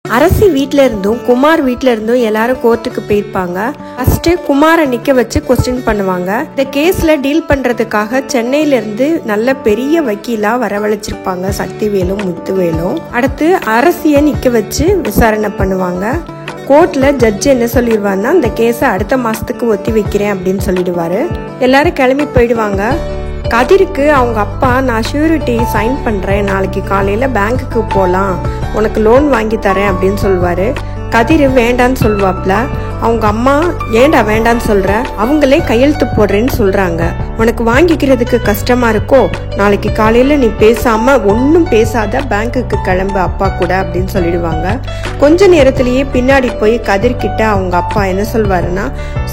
அரசி வீட்ல இருந்தும் குமார் வீட்ல இருந்தும் எல்லாரும் கோர்ட்டுக்கு போயிருப்பாங்க. ஃபர்ஸ்ட் குமாரை நிக்க வச்சு கொஸ்டின் பண்ணுவாங்க. இந்த கேஸ்ல டீல் பண்றதுக்காக சென்னையில இருந்து நல்ல பெரிய வக்கீலா வரவழைச்சிருப்பாங்க சக்திவேலும் முத்துவேலும். அடுத்து அரசிய நிக்க வச்சு விசாரணை பண்ணுவாங்க. கோர்ட்ல ஜட்ஜ் என்ன சொல்லிடுவாருன்னா இந்த கேஸை அடுத்த மாசத்துக்கு ஒத்தி வைக்கிறேன் அப்படின்னு சொல்லிடுவாரு. எல்லாரும் கிளம்பி போயிடுவாங்க. கதிருக்கு அவங்க அப்பா நான் ஷூரிட்டி சைன் பண்றேன், நாளைக்கு காலையில பேங்க்குக்கு போலாம், உனக்கு லோன் வாங்கி தரேன் அப்படின்னு சொல்லுவாரு. கதிர் வேண்டான்னு சொல்லுவாப்ல. அவங்க அம்மா ஏண்டா வேண்டான்னு சொல்ற, அவங்களே கையெழுத்து போடுறேன்னு சொல்றாங்க, உனக்கு வாங்கிக்கிறதுக்கு கஷ்டமா இருக்கோ, நாளைக்கு காலையில நீ பேசாம ஒன்னும் பேசாத பேங்க்குக்கு கிளம்பு அப்பா கூட அப்படின்னு சொல்லிடுவாங்க. கொஞ்ச நேரத்திலேயே பின்னாடி போய் கதிர்கிட்ட அவங்க அப்பா என்ன சொல்வாருன்னா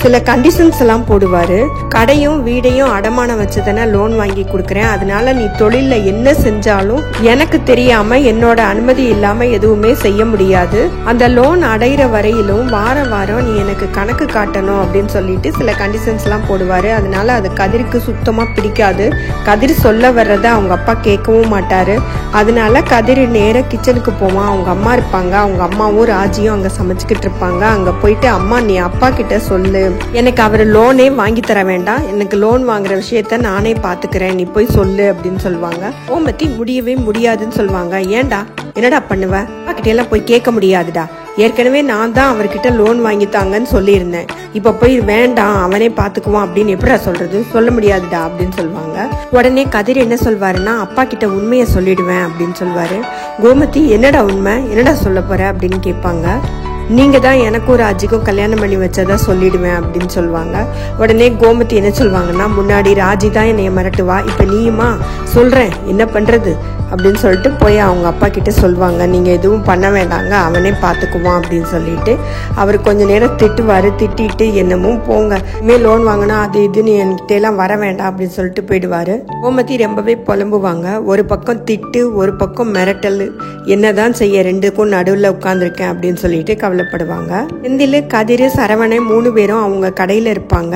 சில கண்டிஷன்ஸ் எல்லாம் போடுவாரு. கடையும் வீடையும் அடமானம் வச்சுதானே லோன் வாங்கி கொடுக்கறேன், அதனால நீ தொழில என்ன செஞ்சாலும் எனக்கு தெரியாம என்னோட அனுமதி இல்லாம எதுவுமே செய்ய முடியாது, அந்த லோன் அடையிற வரையிலும் வாரம் வாரம் நீ எனக்கு கணக்கு காட்டணும் அப்படின்னு சொல்லிட்டு சில கண்டிஷன்ஸ் எல்லாம் போடுவாரு. அதனால அது கதிருக்கு சுத்தமா பிடிக்காது. கதிர் சொல்ல வர்றத அவங்க அப்பா கேட்கவும் மாட்டாரு. அதனால கதிர் நேர கிச்சனுக்கு போவான். அவங்க அம்மா இருப்பாங்க, அவங்க அம்மாவும் ராஜியும் அங்க சமைச்சுக்கிட்டு இருப்பாங்க. அங்க போயிட்டு அம்மா நீ அப்பா கிட்ட சொல்லு, எனக்கு அவர் லோனே வாங்கி தர வேண்டாம், எனக்கு லோன் வாங்குற விஷயத்த நானே பாத்துக்கிறேன், நீ போய் சொல்லு அப்படின்னு சொல்லுவாங்க. ஓமத்தி முடியவே முடியாதுன்னு சொல்லுவாங்க. ஏண்டா என்னடா பண்ணுவ, அப்பா கிட்ட எல்லாம் போய் கேட்க முடியாதுடா, ஏற்கனவே நான் தான் அவர்கிட்ட லோன் வாங்கித்தாங்கன்னு சொல்லியிருந்தேன், இப்ப போய் வேண்டாம் அவனே பாத்துக்குவான் அப்படின்னு எப்படா சொல்றது, சொல்ல முடியாதுடா அப்படின்னு சொல்லுவாங்க. உடனே கதிர் என்ன சொல்வாருன்னா அப்பா கிட்ட உண்மையை சொல்லிடுவேன் அப்படின்னு சொல்வாரு. கோமதி என்னடா உண்மை, என்னடா சொல்ல போற அப்படின்னு கேட்பாங்க. நீங்க தான் எனக்கும் ராஜிக்கும் கல்யாணம் பண்ணி வச்சதா சொல்லிடுவேன் அப்படின்னு சொல்லுவாங்க. உடனே கோமதி என்ன சொல்லுவாங்கன்னா முன்னாடி ராஜி தான் என்னைய மிரட்டுவா, இப்ப நீயுமா, சொல்றேன் என்ன பண்றது அப்படின்னு சொல்லிட்டு போய் அவங்க அப்பா கிட்ட சொல்லுவாங்க. நீங்க எதுவும் பண்ண வேண்டாங்க அவனே பாத்துக்குவான் அப்படின்னு சொல்லிட்டு அவர் கொஞ்ச நேரம் திட்டுவாரு. திட்டிட்டு என்னமோ போங்க, இனிமே லோன் வாங்கினா அது இதுன்னு என்கிட்ட எல்லாம் வர வேண்டாம் அப்படின்னு சொல்லிட்டு போயிடுவாரு. கோமதி ரொம்பவே புலம்புவாங்க. ஒரு பக்கம் திட்டு ஒரு பக்கம் மிரட்டல், என்னதான் செய்ய ரெண்டுக்கும் நடுவுல உட்கார்ந்துருக்கேன் அப்படின்னு சொல்லிட்டு கவலைப்படுவாங்க. செந்தில் கதிர் சரவணன் 3 பேரும் அவங்க கடையில இருப்பாங்க.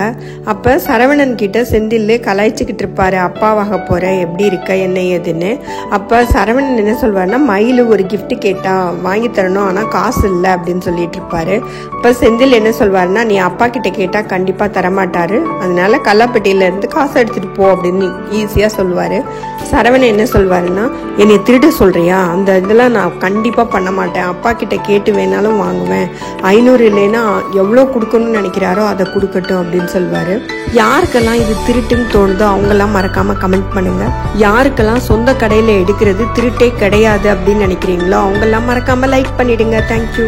அப்ப சரவணன் கிட்ட செந்தில் கலாய்ச்சிக்கிட்டு இருப்பாரு, அப்பாவாக போற எப்படி இருக்க என்ன ஏதுன்னு. அப்ப சரவணன் என்ன சொல்வாருன்னா மயிலு ஒரு கிஃப்ட் கேட்டா வாங்கி தரணும், ஆனா காசு இல்லை அப்படின்னு சொல்லிட்டு இருப்பாரு. இப்ப செந்தில் என்ன சொல்வாருன்னா நீ அப்பா கிட்ட கேட்டா கண்டிப்பா தரமாட்டாரு, அதனால கல்லாப்பட்டியில இருந்து காசு எடுத்துட்டு போ அப்படின்னு ஈஸியா சொல்லுவாரு. சரவணன் என்ன சொல்வாருன்னா என்னை திருட சொல்றியா, அந்த இதெல்லாம் நான் கண்டிப்பா பண்ண மாட்டேன், அப்பா கிட்ட கேட்டு வேணாலும் வாங்குவேன், 500 இல்லைன்னா எவ்வளவு கொடுக்கணும்னு நினைக்கிறாரோ அதை கொடுக்கட்டும் அப்படின்னு சொல்வாரு. யாருக்கெல்லாம் இது திருட்டுன்னு தோணுதோ அவங்கெல்லாம் மறக்காம கமெண்ட் பண்ணுங்க. யாருக்கெல்லாம் சொந்த கடையில எடுக்கிறது திருட்டே கிடையாது அப்படின்னு நினைக்கிறீங்களோ அவங்க எல்லாம் மறக்காம லைக் பண்ணிடுங்க. தேங்க்யூ.